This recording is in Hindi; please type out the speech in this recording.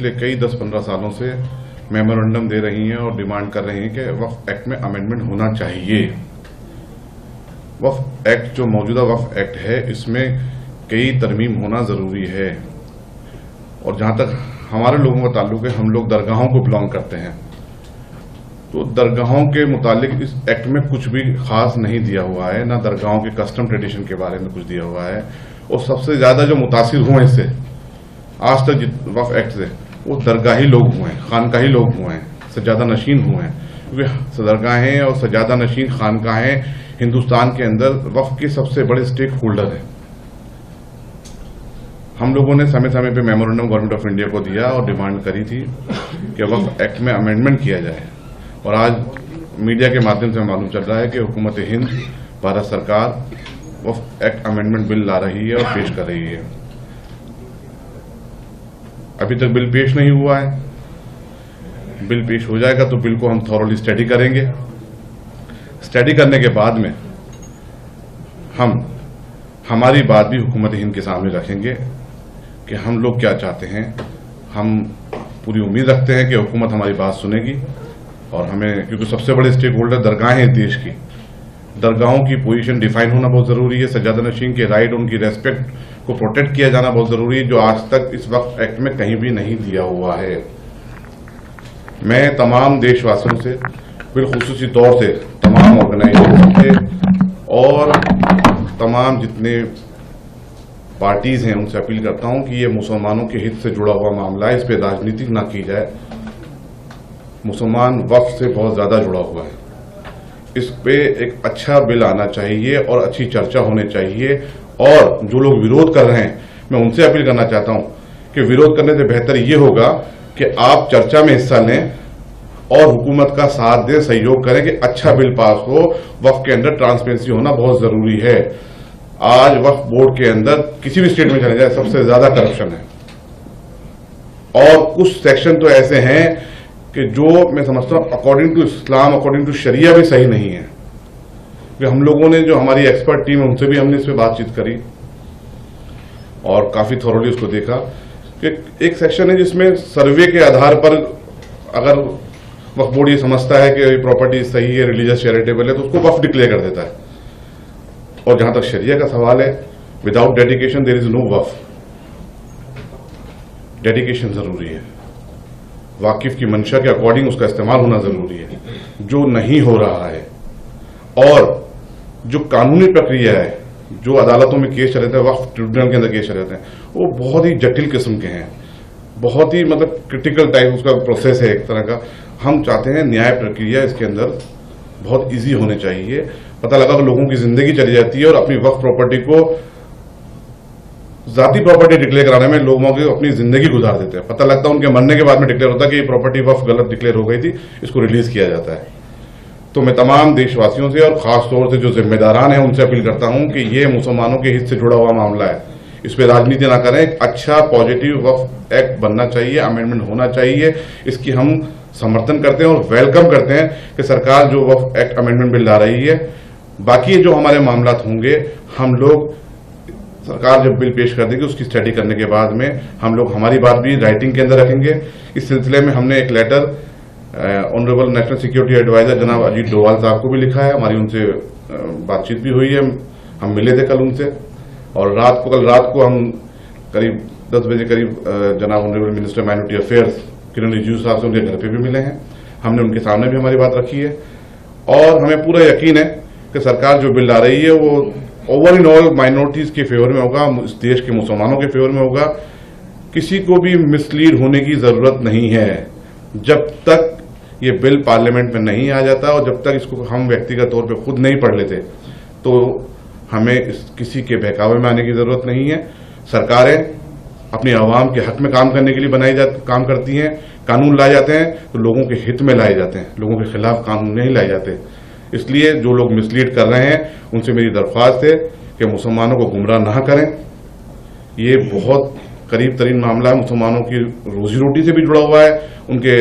पिछले कई 10-15 सालों से मेमोरेंडम दे रही हैं और डिमांड कर रही हैं कि वक्फ एक्ट में अमेंडमेंट होना चाहिए। वक्फ एक्ट जो मौजूदा वक्फ एक्ट है इसमें कई तरमीम होना ज़रूरी है। और जहाँ तक हमारे लोगों का ताल्लुक है, हम लोग दरगाहों को बिलोंग करते हैं, तो दरगाहों के मुतालिक इस एक्ट में कुछ भी खास नहीं दिया हुआ है, ना दरगाहों के कस्टम ट्रेडिशन के बारे में कुछ दिया हुआ है। और सबसे ज़्यादा जो मुतासिर हुए इससे आज तक वक्फ एक्ट से वो दरगाही लोग हुए हैं, खानकाही लोग हुए हैं, सज्जादा नशीन हुए हैं, क्योंकि दरगाहें और सज्जादा नशीन खानकाहें हिंदुस्तान के अंदर वक्फ के सबसे बड़े स्टेक होल्डर हैं। हम लोगों ने समय समय पे मेमोरेंडम गवर्नमेंट ऑफ इंडिया को दिया और डिमांड करी थी कि वक्फ एक्ट में अमेंडमेंट किया जाए। और आज मीडिया के माध्यम से मालूम चल रहा है कि हुकूमत हिंद, भारत सरकार वक्फ एक्ट अमेंडमेंट बिल ला रही है और पेश कर रही है। अभी तक बिल पेश नहीं हुआ है। बिल पेश हो जाएगा तो बिल को हम थॉरोली स्टडी करेंगे। स्टडी करने के बाद में हम हमारी बात भी हुकूमत हिंद के सामने रखेंगे कि हम लोग क्या चाहते हैं। हम पूरी उम्मीद रखते हैं कि हुकूमत हमारी बात सुनेगी और हमें, क्योंकि सबसे बड़े स्टेक होल्डर दरगाहें हैं देश की, दरगाहों की पोजीशन डिफाइन होना बहुत जरूरी है। सज्जादा नशीन के राइट, उनकी रेस्पेक्ट को प्रोटेक्ट किया जाना बहुत जरूरी है, जो आज तक इस वक्त एक्ट में कहीं भी नहीं दिया हुआ है। मैं तमाम देशवासियों से, बिलखुसूसी तौर से तमाम ऑर्गेनाइजेशन से और तमाम जितने पार्टीज हैं उनसे अपील करता हूं कि ये मुसलमानों के हित से जुड़ा हुआ मामला है, इस पे राजनीति ना की जाए। मुसलमान वक्फ से बहुत ज्यादा जुड़ा हुआ है। इस पे एक अच्छा बिल आना चाहिए और अच्छी चर्चा होनी चाहिए। और जो लोग विरोध कर रहे हैं, मैं उनसे अपील करना चाहता हूं कि विरोध करने से बेहतर ये होगा कि आप चर्चा में हिस्सा लें और हुकूमत का साथ दें, सहयोग करें कि अच्छा बिल पास हो। वक्फ के अंदर ट्रांसपेरेंसी होना बहुत जरूरी है। आज वक्फ बोर्ड के अंदर किसी भी स्टेट में चले जाए सबसे ज्यादा करप्शन है। और कुछ सेक्शन तो ऐसे हैं कि जो मैं समझता हूं according to Islam, according to शरिया भी सही नहीं है। हम लोगों ने, जो हमारी एक्सपर्ट टीम है, उनसे भी हमने इस पर बातचीत करी और काफी थॉरोली उसको देखा कि एक सेक्शन है जिसमें सर्वे के आधार पर अगर वक्फ बोर्ड ये समझता है कि प्रॉपर्टी सही है, रिलीजियस चैरिटेबल है, तो उसको वक्फ डिक्लेयर कर देता है। और जहां तक शरिया का सवाल है, without dedication there is no waqf. Dedication जरूरी है, वाकिफ की मंशा के अकॉर्डिंग उसका इस्तेमाल होना जरूरी है, जो नहीं हो रहा है। और जो कानूनी प्रक्रिया है, जो अदालतों में केस चले थे, वक्फ ट्रिब्यूनल के अंदर केस चले थे, वो बहुत ही जटिल किस्म के हैं, बहुत ही मतलब क्रिटिकल टाइप उसका प्रोसेस है एक तरह का। हम चाहते हैं न्याय प्रक्रिया इसके अंदर बहुत इजी होने चाहिए। पता लगा कि लोगों की जिंदगी चली जाती है और अपनी वक्फ प्रॉपर्टी को जाती प्रॉपर्टी डिक्लेयर कराने में लोगों की अपनी जिंदगी गुजार देते हैं। पता लगता है उनके मरने के बाद में डिक्लेयर होता है कि ये प्रॉपर्टी वक्फ गलत डिक्लेयर हो गई थी, इसको रिलीज किया जाता है। तो मैं तमाम देशवासियों से और खास तौर से जो जिम्मेदारान हैं उनसे अपील करता हूं कि ये मुसलमानों के हित से जुड़ा हुआ मामला है, इस पर राजनीति ना करें। एक अच्छा पॉजिटिव वक्फ एक्ट बनना चाहिए, अमेंडमेंट होना चाहिए। इसकी हम समर्थन करते हैं और वेलकम करते हैं कि सरकार जो वक्फ एक्ट अमेंडमेंट बिल ला रही है। बाकी जो हमारे मामला होंगे, हम लोग, सरकार जब बिल पेश कर देगी उसकी स्टडी करने के बाद में हम लोग हमारी बात भी राइटिंग के अंदर रखेंगे। इस सिलसिले में हमने एक letter honourable national security advisor जनाब अजीत डोवाल साहब को भी लिखा है। हमारी उनसे बातचीत भी हुई है, हम मिले थे कल उनसे। और कल रात को हम करीब 10 बजे करीब जनाब ऑनरेबल मिनिस्टर माइनॉरिटी अफेयर्स किरण रिजिजू साहब से उनके घर पे भी मिले हैं। हमने उनके सामने भी हमारी बात रखी है और हमें पूरा यकीन है कि सरकार जो बिल ला रही है वो ओवर इन ऑल माइनॉरिटीज के फेवर में होगा, इस देश के मुसलमानों के फेवर में होगा। किसी को भी मिसलीड होने की जरूरत नहीं है। जब तक ये बिल पार्लियामेंट में नहीं आ जाता और जब तक इसको हम व्यक्तिगत तौर पे खुद नहीं पढ़ लेते, तो हमें किसी के बहकावे में आने की जरूरत नहीं है। सरकारें अपनी आवाम के हक में काम करने के लिए काम करती हैं। कानून लाए जाते हैं तो लोगों के हित में लाए जाते हैं, लोगों के खिलाफ कानून नहीं लाए जाते। इसलिए जो लोग मिसलीड कर रहे हैं उनसे मेरी दरख्वास्त है कि मुसलमानों को गुमराह ना करें। ये बहुत करीब तरीन मामला है, मुसलमानों की रोजी रोटी से भी जुड़ा हुआ है, उनके